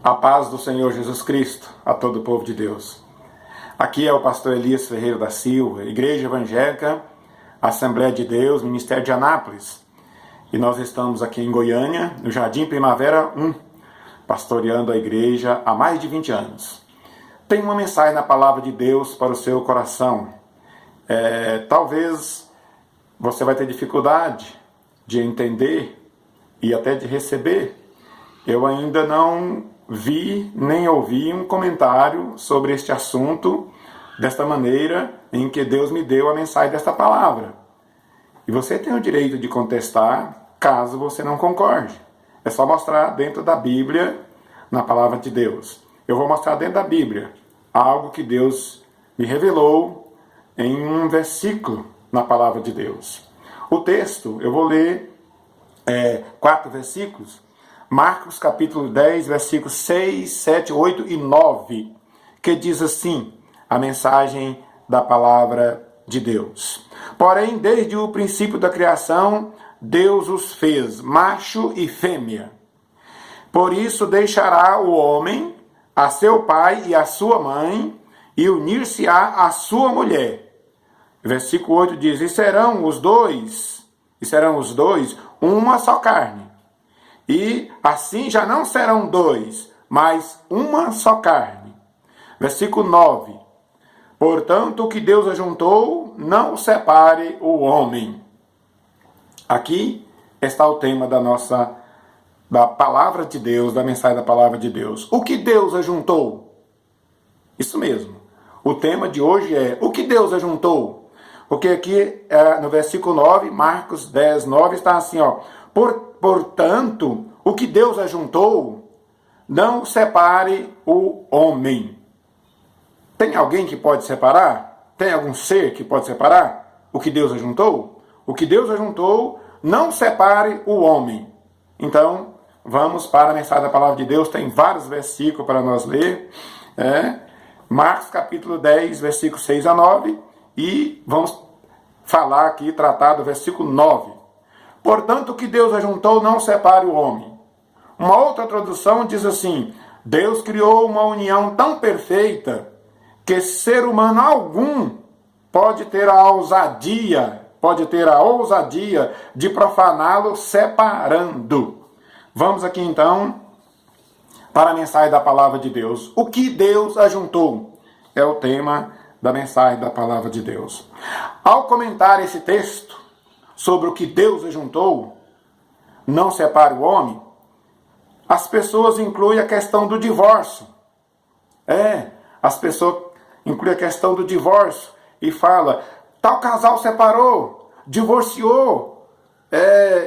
A paz do Senhor Jesus Cristo a todo o povo de Deus. Aqui é o pastor Elias Ferreira da Silva, Igreja Evangélica, Assembleia de Deus, Ministério de Anápolis. E nós estamos aqui em Goiânia, no Jardim Primavera 1, pastoreando a igreja há mais de 20 anos. Tem uma mensagem na palavra de Deus para o seu coração. Talvez você vai ter dificuldade de entender e até de receber. Eu ainda não vi nem ouvi um comentário sobre este assunto desta maneira em que Deus me deu a mensagem desta palavra. E você tem o direito de contestar caso você não concorde. É só mostrar dentro da Bíblia, na palavra de Deus. Eu vou mostrar dentro da Bíblia algo que Deus me revelou em um versículo na palavra de Deus. O texto, eu vou ler 4 versículos. Marcos capítulo 10, versículos 6, 7, 8 e 9, que diz assim, a mensagem da palavra de Deus. Porém, desde o princípio da criação, Deus os fez, macho e fêmea. Por isso deixará o homem a seu pai e a sua mãe, e unir-se-á à sua mulher. Versículo 8 diz, e serão os dois uma só carne. E assim já não serão dois, mas uma só carne. Versículo 9. Portanto, o que Deus ajuntou, não separe o homem. Aqui está o tema da palavra de Deus, da mensagem da palavra de Deus. O que Deus ajuntou? Isso mesmo. O tema de hoje é o que Deus ajuntou. Porque aqui no versículo 9, Marcos 10, 9, está assim, Portanto, o que Deus ajuntou, não separe o homem. Tem alguém que pode separar? Tem algum ser que pode separar o que Deus ajuntou? O que Deus ajuntou, não separe o homem. Então, vamos para a mensagem da palavra de Deus. Tem vários versículos para nós ler. Marcos capítulo 10, versículos 6 a 9. E vamos falar aqui, tratar do versículo 9. Portanto, o que Deus ajuntou, não separe o homem. Uma outra tradução diz assim, Deus criou uma união tão perfeita que ser humano algum pode ter a ousadia de profaná-lo separando. Vamos aqui então para a mensagem da palavra de Deus. O que Deus ajuntou é o tema da mensagem da palavra de Deus. Ao comentar esse texto sobre o que Deus ajuntou, não separe o homem, as pessoas incluem a questão do divórcio. As pessoas incluem a questão do divórcio e fala, tal casal separou, divorciou,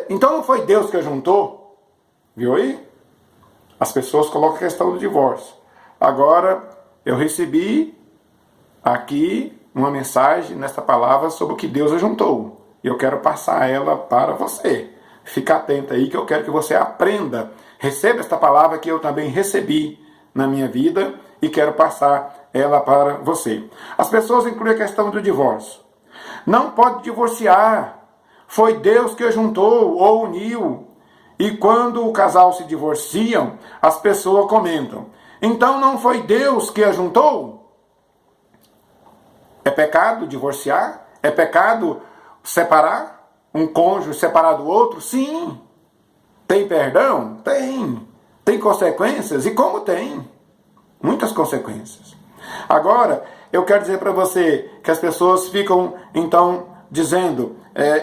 então não foi Deus que ajuntou. Viu aí? As pessoas colocam a questão do divórcio. Agora, eu recebi aqui uma mensagem nesta palavra sobre o que Deus ajuntou. E eu quero passar ela para você. Fica atento aí que eu quero que você aprenda. Receba esta palavra que eu também recebi na minha vida e quero passar ela para você. As pessoas incluem a questão do divórcio. Não pode divorciar. Foi Deus que ajuntou ou uniu. E quando o casal se divorciam, as pessoas comentam, então não foi Deus que ajuntou? É pecado divorciar? É pecado separar um cônjuge, separar do outro? Sim. Tem perdão? Tem. Tem consequências? E como tem? Muitas consequências. Agora, eu quero dizer para você que as pessoas ficam, então, dizendo,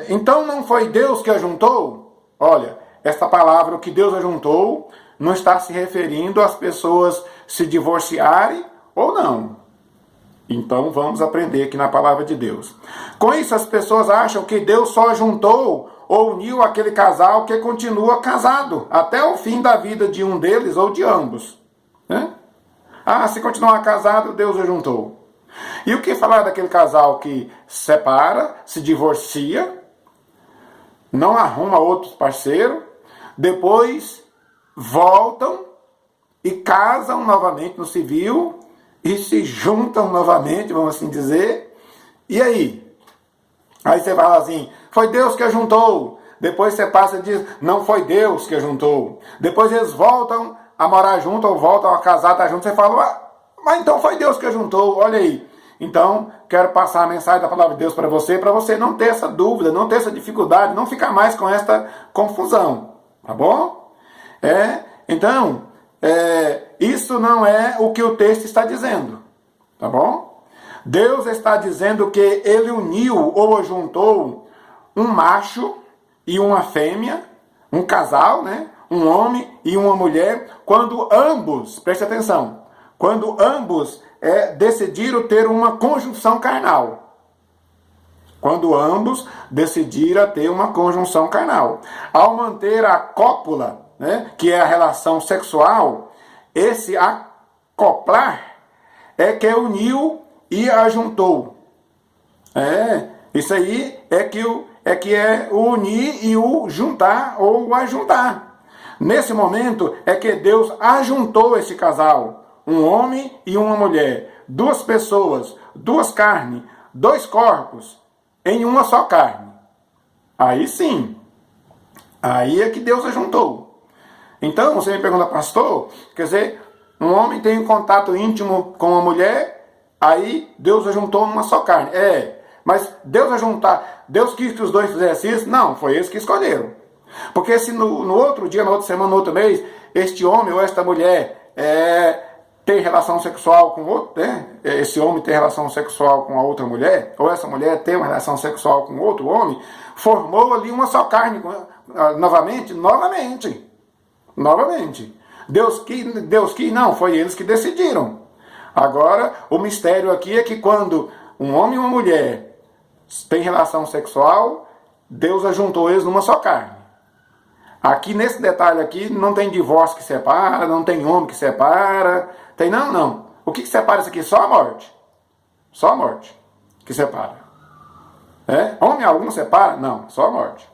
então não foi Deus que ajuntou? Olha, esta palavra, o que Deus ajuntou, não está se referindo às pessoas se divorciarem ou não. Então vamos aprender aqui na palavra de Deus. Com isso as pessoas acham que Deus só juntou ou uniu aquele casal que continua casado até o fim da vida de um deles ou de ambos. Se continuar casado, Deus o juntou. E o que falar daquele casal que separa, se divorcia, não arruma outro parceiro, depois voltam e casam novamente no civil, e se juntam novamente, vamos assim dizer. E aí? Aí você fala assim, foi Deus que ajuntou. Depois você passa e diz, não foi Deus que ajuntou. Depois eles voltam a morar junto, ou voltam a casar, tá junto, você fala, mas então foi Deus que juntou, olha aí. Então, quero passar a mensagem da palavra de Deus para você não ter essa dúvida, não ter essa dificuldade, não ficar mais com esta confusão, tá bom? Então, isso não é o que o texto está dizendo, tá bom? Deus está dizendo que ele uniu ou juntou um macho e uma fêmea, um casal, né? Um homem e uma mulher, quando ambos, preste atenção, quando ambos decidiram ter uma conjunção carnal. Quando ambos decidiram ter uma conjunção carnal. Ao manter a cópula, né, que é a relação sexual, esse acoplar que uniu e ajuntou. Isso aí é o unir e o juntar ou o ajuntar. Nesse momento é que Deus ajuntou esse casal, um homem e uma mulher, duas pessoas, duas carnes, dois corpos, em uma só carne. Aí sim, aí é que Deus ajuntou. Então, você me pergunta, pastor, quer dizer, um homem tem um contato íntimo com uma mulher, aí Deus ajuntou numa só carne. Mas Deus quis que os dois fizessem isso? Não, foi eles que escolheram. Porque se no outro dia, na outra semana, no outro mês, este homem ou esta mulher tem relação sexual com outro, né? Esse homem tem relação sexual com a outra mulher, ou essa mulher tem uma relação sexual com outro homem, formou ali uma só carne, novamente. Deus quis, não, foi eles que decidiram. Agora, o mistério aqui é que quando um homem e uma mulher têm relação sexual, Deus ajuntou eles numa só carne. Aqui, nesse detalhe aqui, não tem divórcio que separa, não tem homem que separa, não. O que separa isso aqui? Só a morte. Só a morte que separa. Homem algum separa? Não, só a morte.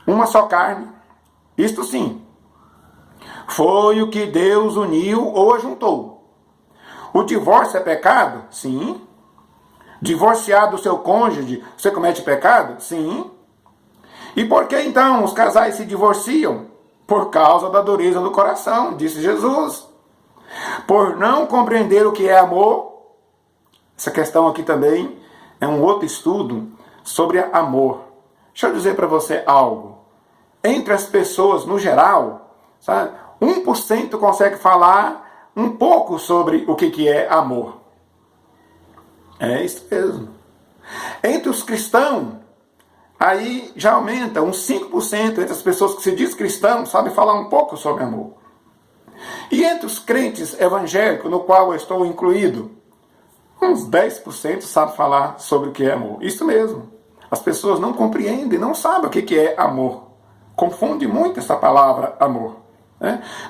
Uma só carne. Isto sim. Foi o que Deus uniu ou ajuntou. O divórcio é pecado? Sim. Divorciar do seu cônjuge, você comete pecado? Sim. E por que então os casais se divorciam? Por causa da dureza do coração, disse Jesus. Por não compreender o que é amor. Essa questão aqui também é um outro estudo sobre amor. Deixa eu dizer para você algo. Entre as pessoas, no geral, sabe, 1% consegue falar um pouco sobre o que é amor. É isso mesmo. Entre os cristãos, aí já aumenta uns 5% entre as pessoas que se diz cristão, sabem falar um pouco sobre amor. E entre os crentes evangélicos, no qual eu estou incluído, uns 10% sabem falar sobre o que é amor. Isso mesmo. As pessoas não compreendem, não sabem o que é amor. Confunde muito essa palavra amor.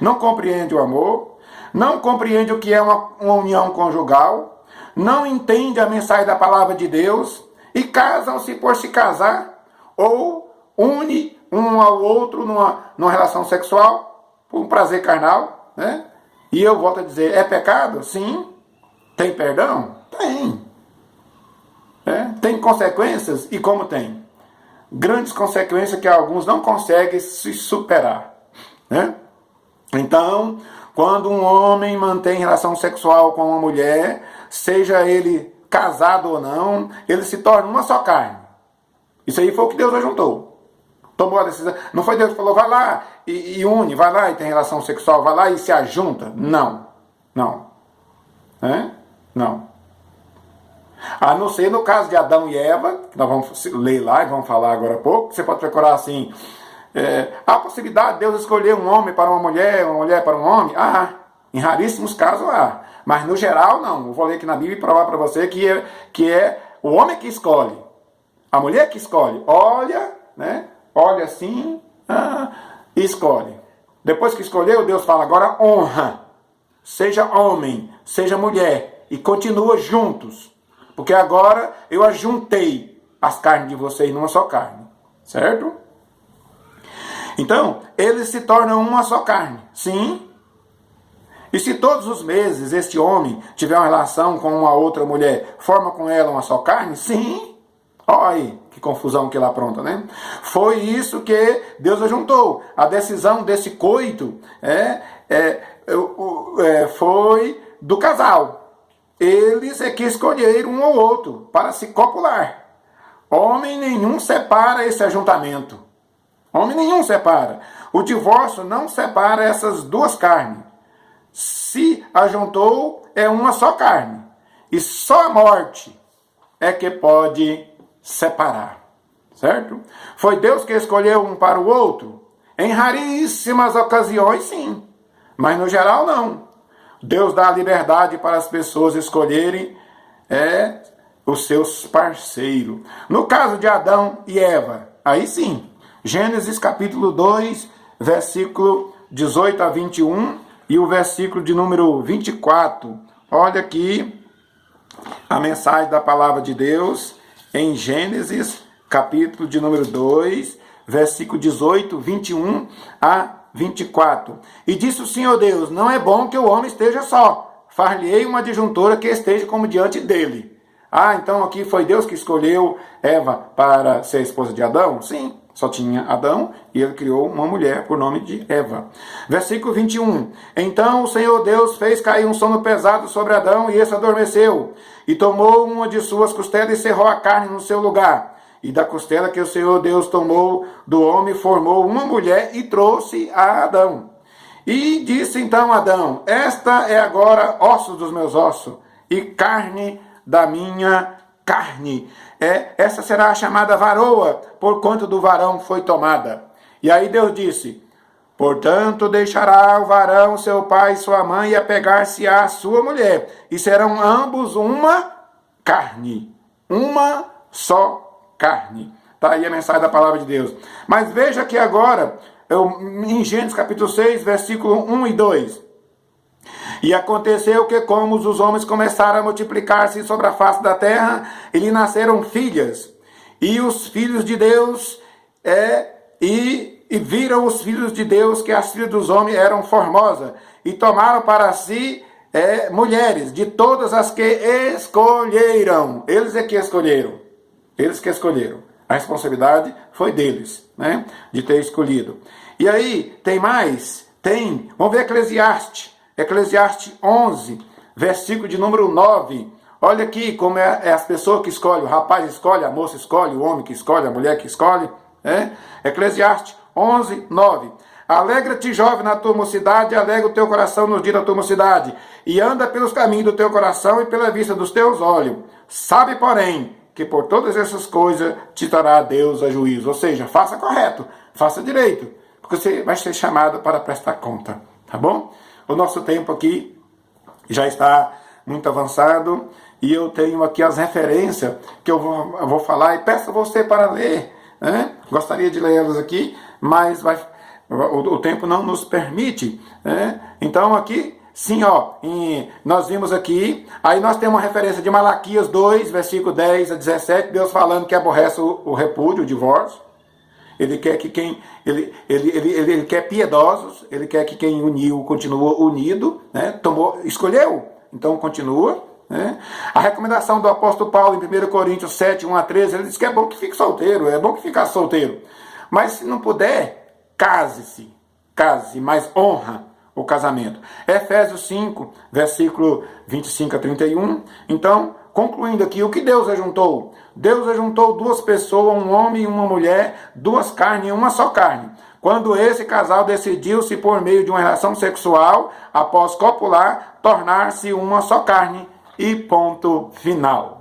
Não compreende o amor, não compreende o que é uma união conjugal, não entende a mensagem da palavra de Deus e casam-se por se casar ou une um ao outro numa relação sexual por um prazer carnal. E eu volto a dizer, é pecado? Sim. Tem perdão? Tem. Tem consequências? E como tem? Grandes consequências que alguns não conseguem se superar. Então, quando um homem mantém relação sexual com uma mulher, seja ele casado ou não, ele se torna uma só carne. Isso aí foi o que Deus ajuntou. Tomou a decisão. Não foi Deus que falou, vai lá e une, vai lá e tem relação sexual, vai lá e se ajunta. Não. Não. Não. A não ser no caso de Adão e Eva, que nós vamos ler lá e vamos falar agora há pouco, você pode procurar assim, há a possibilidade de Deus escolher um homem para uma mulher para um homem? Em raríssimos casos há. Mas no geral não. Eu vou ler aqui na Bíblia e provar para você que é o homem que escolhe. A mulher que escolhe. Olha assim, e escolhe. Depois que escolheu, Deus fala, agora honra. Seja homem, seja mulher. E continua juntos. Porque agora eu ajuntei as carnes de vocês numa só carne. Certo? Então, eles se tornam uma só carne. Sim. E se todos os meses este homem tiver uma relação com uma outra mulher, forma com ela uma só carne? Sim. Olha aí. que confusão que ela apronta, né? Foi isso que Deus ajuntou. A decisão desse coito foi do casal. Eles é que escolheram um ou outro para se copular. Homem nenhum separa esse ajuntamento. Homem nenhum separa. O divórcio não separa essas duas carnes. Se ajuntou, é uma só carne. E só a morte é que pode separar. Certo? Foi Deus que escolheu um para o outro? Em raríssimas ocasiões, sim. Mas no geral, não. Deus dá liberdade para as pessoas escolherem os seus parceiros. No caso de Adão e Eva, aí sim. Gênesis capítulo 2, versículo 18 a 21 e o versículo de número 24. Olha aqui a mensagem da palavra de Deus em Gênesis capítulo de número 2, versículo 18, 21 a 24. E disse o Senhor Deus: não é bom que o homem esteja só. Far-lhe-ei uma adjuntora que esteja como diante dele. Então aqui foi Deus que escolheu Eva para ser a esposa de Adão? Sim. Só tinha Adão e ele criou uma mulher por nome de Eva. Versículo 21. Então o Senhor Deus fez cair um sono pesado sobre Adão e esse adormeceu. E tomou uma de suas costelas e cerrou a carne no seu lugar. E da costela que o Senhor Deus tomou do homem, formou uma mulher e trouxe a Adão. E disse então Adão: esta é agora ossos dos meus ossos e carne da minha carne. Essa será chamada varoa, porquanto do varão foi tomada. E aí Deus disse: portanto deixará o varão seu pai e sua mãe e apegar-se-á à sua mulher, e serão ambos uma carne, uma só carne. Está aí a mensagem da palavra de Deus. Mas veja que agora, em Gênesis capítulo 6, versículo 1 e 2. E aconteceu que, como os homens começaram a multiplicar-se sobre a face da terra, e lhe nasceram filhas. E os filhos de Deus, e viram os filhos de Deus que as filhas dos homens eram formosas, e tomaram para si mulheres, de todas as que escolheram. Eles é que escolheram. Eles que escolheram. A responsabilidade foi deles, né? De ter escolhido. E aí, tem mais? Tem. Vamos ver Eclesiastes. Eclesiastes 11, versículo de número 9. Olha aqui como é as pessoas que escolhem. O rapaz escolhe, a moça escolhe, o homem que escolhe, a mulher que escolhe. Eclesiastes 11, 9. Alegra-te, jovem, na tua mocidade, alegra o teu coração nos dias da tua mocidade, e anda pelos caminhos do teu coração e pela vista dos teus olhos. Sabe, porém, que por todas essas coisas te dará Deus a juízo. Ou seja, faça correto, faça direito, porque você vai ser chamado para prestar conta. Tá bom? O nosso tempo aqui já está muito avançado e eu tenho aqui as referências que eu vou falar e peço a você para ler. Né? Gostaria de lê-las aqui, mas o tempo não nos permite. Né? Então aqui, sim, nós vimos aqui, aí nós temos uma referência de Malaquias 2, versículo 10 a 17, Deus falando que aborrece o repúdio, o divórcio. Ele quer que ele quer piedosos, ele quer que quem uniu continue unido, né? Escolheu, então continua. Né? A recomendação do apóstolo Paulo em 1 Coríntios 7, 1 a 13, ele diz que é bom que fique solteiro, é bom que ficar solteiro. Mas se não puder, case-se, mas honra o casamento. Efésios 5, versículo 25 a 31. Então, concluindo aqui, o que Deus ajuntou? Deus ajuntou duas pessoas, um homem e uma mulher, duas carnes em uma só carne. Quando esse casal decidiu-se por meio de uma relação sexual, após copular, tornar-se uma só carne e ponto final.